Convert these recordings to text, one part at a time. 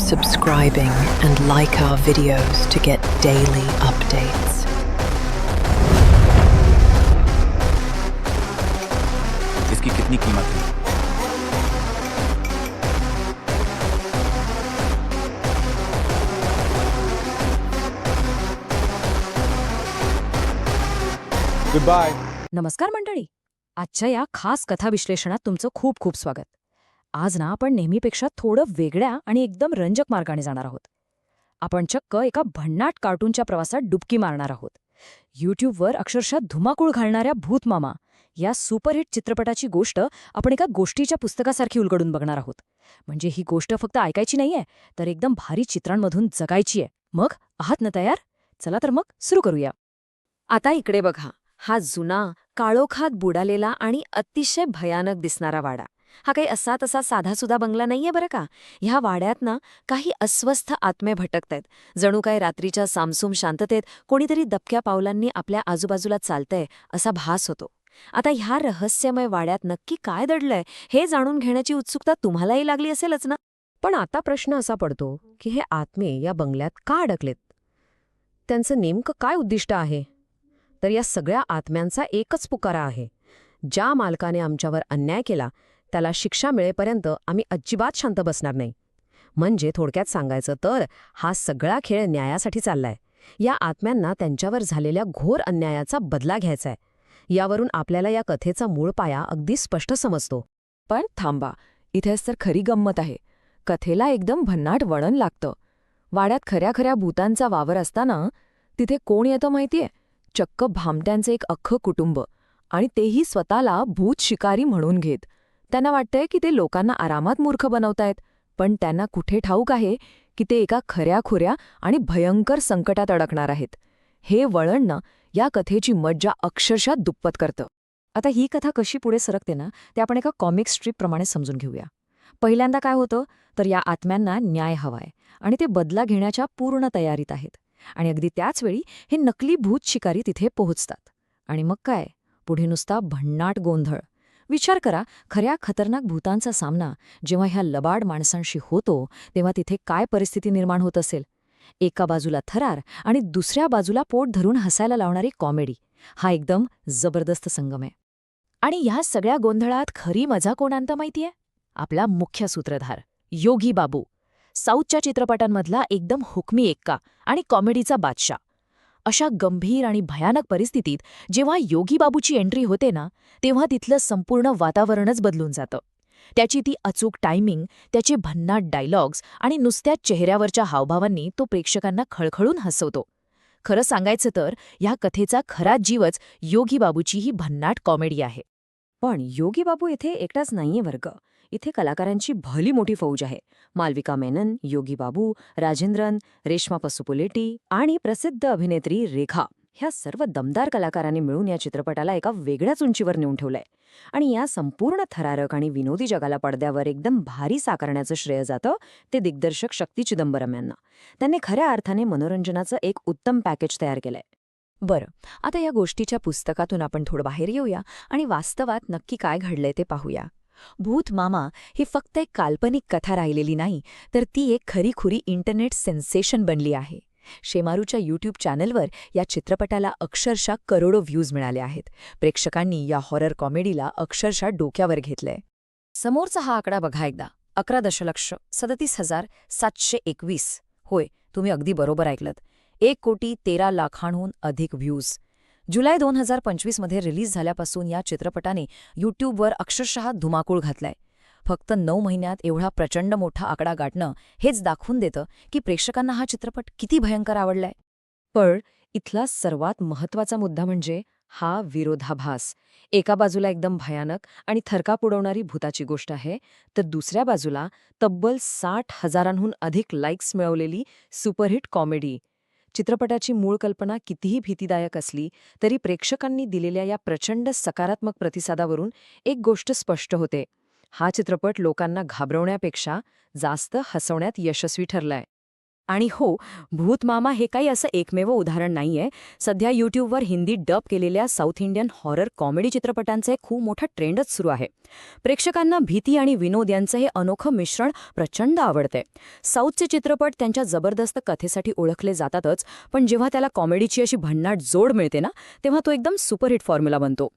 subscribing and like our videos to get daily updates. इसकी कितनी कीमत है? Goodbye. नमस्कार मंडळी. आजच्या या खास कथा विश्लेषणात तुमचं खूप खूप स्वागत. आज ना आपण नेहमीपेक्षा थोडं वेगळ्या आणि एकदम रंजक मार्गाने जाणार आहोत. आपण चक्क एका भन्नाट कार्टूनच्या प्रवासात डुबकी मारणार आहोत. यूट्यूबवर अक्षरशः धुमाकूळ घालणाऱ्या भूतमामा या सुपरहिट चित्रपटाची गोष्ट आपण एका गोष्टीच्या पुस्तकासारखी उलगडून बघणार आहोत. म्हणजे ही गोष्ट फक्त ऐकायची नाहीये, तर एकदम भारी चित्रांमधून जगायची आहे. मग आहात ना तयार? चला तर मग सुरू करूया. आता इकडे बघा. हा जुना, काळोखात बुडालेला आणि अतिशय भयानक दिसणारा वाडा. हा काही असा तसा साधासुधा बंगला नाहीये बरं का. ह्या वाड्यात ना काही अस्वस्थ आत्मे भटकतायत. जणू काय रात्रीच्या सामसूम शांततेत कोणीतरी दबक्या पावलांनी आपल्या आजूबाजूला चालतंय असा भास होतो. आता ह्या रहस्यमय वाड्यात नक्की काय दडलंय हे जाणून घेण्याची उत्सुकता तुम्हालाही लागली असेलच ना. पण आता प्रश्न असा पडतो की हे आत्मे या बंगल्यात का अडकलेत? त्यांचं नेमकं काय उद्दिष्ट आहे? तर या सगळ्या आत्म्यांचा एकच पुकारा आहे. ज्या मालकाने आमच्यावर अन्याय केला त्याला शिक्षा मिळेपर्यंत आम्ही अजिबात शांत बसणार नाही. म्हणजे थोडक्यात सांगायचं तर हा सगळा खेळ न्यायासाठी चाललाय. या आत्म्यांना त्यांच्यावर झालेल्या घोर अन्यायाचा बदला घ्यायचाय. यावरून आपल्याला या कथेचा मूळ पाया अगदी स्पष्ट समजतो. पण थांबा, इथेच तर खरी गंमत आहे. कथेला एकदम भन्नाट वळण लागतं. वाड्यात खऱ्या खऱ्या भूतांचा वावर असताना तिथे कोण येतं माहितीये? चक्क भामट्यांचे एक अख्खं कुटुंब, आणि तेही स्वतःला भूत शिकारी म्हणून घेत. त्यांना वाटतंय की ते लोकांना आरामात मूर्ख बनवतायत, पण त्यांना कुठे ठाऊक आहे की ते एका खऱ्याखुऱ्या आणि भयंकर संकटात अडकणार आहेत. हे वळण ना या कथेची मज्जा अक्षरशः दुप्पट करतं. आता ही कथा कशी पुढे सरकते ना ते आपण एका कॉमिक स्ट्रीपप्रमाणे समजून घेऊया. पहिल्यांदा काय होतं तर या आत्म्यांना न्याय हवाय आणि ते बदला घेण्याच्या पूर्ण तयारीत आहेत. आणि अगदी त्याचवेळी हे नकली भूत शिकारी तिथे पोहोचतात. आणि मग काय? पुढे नुसता भन्नाट गोंधळ. विचार करा, खऱ्या खतरनाक भूतांचा सामना जेव्हा ह्या लबाड माणसांशी होतो तेव्हा तिथे काय परिस्थिती निर्माण होत असेल. एका बाजूला थरार आणि दुसऱ्या बाजूला पोट धरून हसायला लावणारी कॉमेडी. हा एकदम जबरदस्त संगम आहे. आणि ह्या सगळ्या गोंधळात खरी मजा कोण आणतं माहितीये? आपला मुख्य सूत्रधार योगी बाबू. साऊथच्या चित्रपटांमधला एकदम हुकमी एक्का आणि कॉमेडीचा बादशाह. अशा गंभीर आणि भयानक परिस्थितीत जेव्हा योगी बाबूची एंट्री होते ना तेव्हा तिथलं संपूर्ण वातावरणच बदलून जातं. त्याची ती अचूक टायमिंग, त्याचे भन्नाट डायलॉग्स आणि नुसत्या चेहऱ्यावरच्या हावभावांनी तो प्रेक्षकांना खळखळून हसवतो. खरं सांगायचं तर ह्या कथेचा खरा जीवच योगी बाबूची ही भन्नाट कॉमेडी आहे. पण योगी बाबू इथे एकटाच नाहीये वर्ग. इथे कलाकारांची भली मोठी फौज आहे. मालविका मेनन, योगी बाबू, राजेंद्रन, रेश्मा पसुपुलेटी आणि प्रसिद्ध अभिनेत्री रेखा. ह्या सर्व दमदार कलाकारांनी मिळून या चित्रपटाला एका वेगळ्याच उंचीवर नेऊन ठेवलंय. आणि या संपूर्ण थरारक आणि विनोदी जगाला पडद्यावर एकदम भारी साकारण्याचं श्रेय जातं ते दिग्दर्शक शक्ती चिदंबरम यांना. त्यांनी खऱ्या अर्थाने मनोरंजनाचं एक उत्तम पॅकेज तयार केलंय. बरं, आता या गोष्टीच्या पुस्तकातून आपण थोडं बाहेर येऊया आणि वास्तवात नक्की काय घडलंय ते पाहूया. भूत मामा ही फक्त एक काल्पनिक कथा राहिलेली नाही, तर ती एक खरीखुरी इंटरनेट सेन्सेशन बनली आहे. शेमारूच्या यूट्यूब चॅनलवर या चित्रपटाला अक्षरशः करोडो व्ह्यूज मिळाले आहेत. प्रेक्षकांनी या हॉरर कॉमेडीला अक्षरशः डोक्यावर घेतलंय. समोरचा हा आकडा बघा एकदा. 11,37,721. होय, तुम्ही अगदी बरोबर ऐकलत. 1,13,00,000हून अधिक व्ह्यूज. जुलै 2025 मध्ये रिलीज झाल्यापासून या चित्रपटाने यूट्यूबवर अक्षरशः धुमाकूळ घातलाय. फक्त 9 महिन्यात एवढा प्रचंड मोठा आकडा गाठणं हेच दाखवून देतं की प्रेक्षकांना हा चित्रपट किती भयंकर आवडलाय. पण इथला सर्वात महत्त्वाचा मुद्दा म्हणजे हा विरोधाभास. एका बाजूला एकदम भयानक आणि थरकाप उडवणारी भूताची गोष्ट आहे, तर दुसऱ्या बाजूला तब्बल 60,000हून अधिक लाईक्स मिळवलेली सुपरहिट कॉमेडी. चित्रपटाची मूळ कल्पना कितीही भीतीदायक असली तरी प्रेक्षकांनी दिलेल्या या प्रचंड सकारात्मक प्रतिसादावरून एक गोष्ट स्पष्ट होते. हा चित्रपट लोकांना घाबरवण्यापेक्षा जास्त हसवण्यात यशस्वी ठरलाय. आणि हो, भूतमामा हे काही असं एकमेव उदाहरण नाहीये. सध्या यूट्यूबवर हिंदी डब केलेल्या साऊथ इंडियन हॉरर कॉमेडी चित्रपटांचे खूप मोठा ट्रेंडच सुरू आहे. प्रेक्षकांना भीती आणि विनोद यांचं हे अनोखं मिश्रण प्रचंड आवडते. साऊथचे चित्रपट त्यांच्या जबरदस्त कथेसाठी ओळखले जातातच, पण जेव्हा त्याला कॉमेडीची अशी भन्नाट जोड मिळते ना, तेव्हा तो एकदम सुपरहिट फॉर्म्युला बनतो.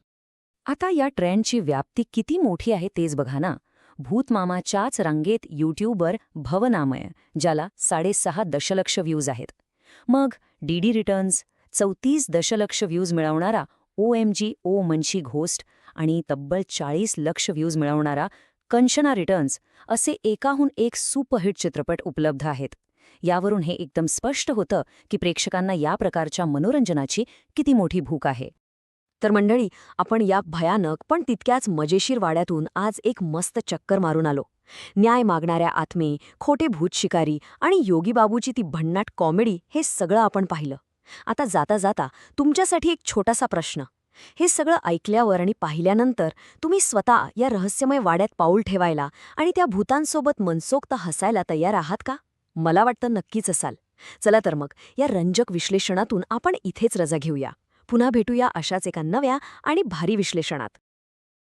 आता या ट्रेंडची व्याप्ती किती मोठी आहे तेच बघा ना. भूतमामाच्याच रांगेत यूट्यूबर भवनामय, ज्याला 6.5 दशलक्ष व्ह्यूज आहेत. मग डीडी रिटर्न्स, 34 दशलक्ष व्ह्यूज मिळवणारा OMG ओ मनशी घोस्ट आणि तब्बल 40 लक्ष व्ह्यूज मिळवणारा कंचना रिटर्न्स असे एकाहून एक सुपरहिट चित्रपट उपलब्ध आहेत. यावरून हे एकदम स्पष्ट होतं की प्रेक्षकांना या प्रकारच्या मनोरंजनाची किती मोठी भूक आहे. तर मंडळी, आपण या भयानक पण तितक्याच मजेशीर वाड्यातून आज एक मस्त चक्कर मारून आलो. न्याय मागणाऱ्या आत्मे, खोटे भूत शिकारी आणि योगी बाबूची ती भन्नाट कॉमेडी हे सगळं आपण पाहिलं. आता जाता जाता तुमच्यासाठी एक छोटासा प्रश्न. हे सगळं ऐकल्यावर आणि पाहिल्यानंतर तुम्ही स्वतः या रहस्यमय वाड्यात पाऊल ठेवायला आणि त्या भूतांसोबत मनसोक्त हसायला तयार आहात का? मला वाटतं नक्कीच असाल. चला तर मग या रंजक विश्लेषणातून आपण इथेच रजा घेऊया. पुन्हा भेटूया अशाच एका नव्या आणि भारी विश्लेषणात.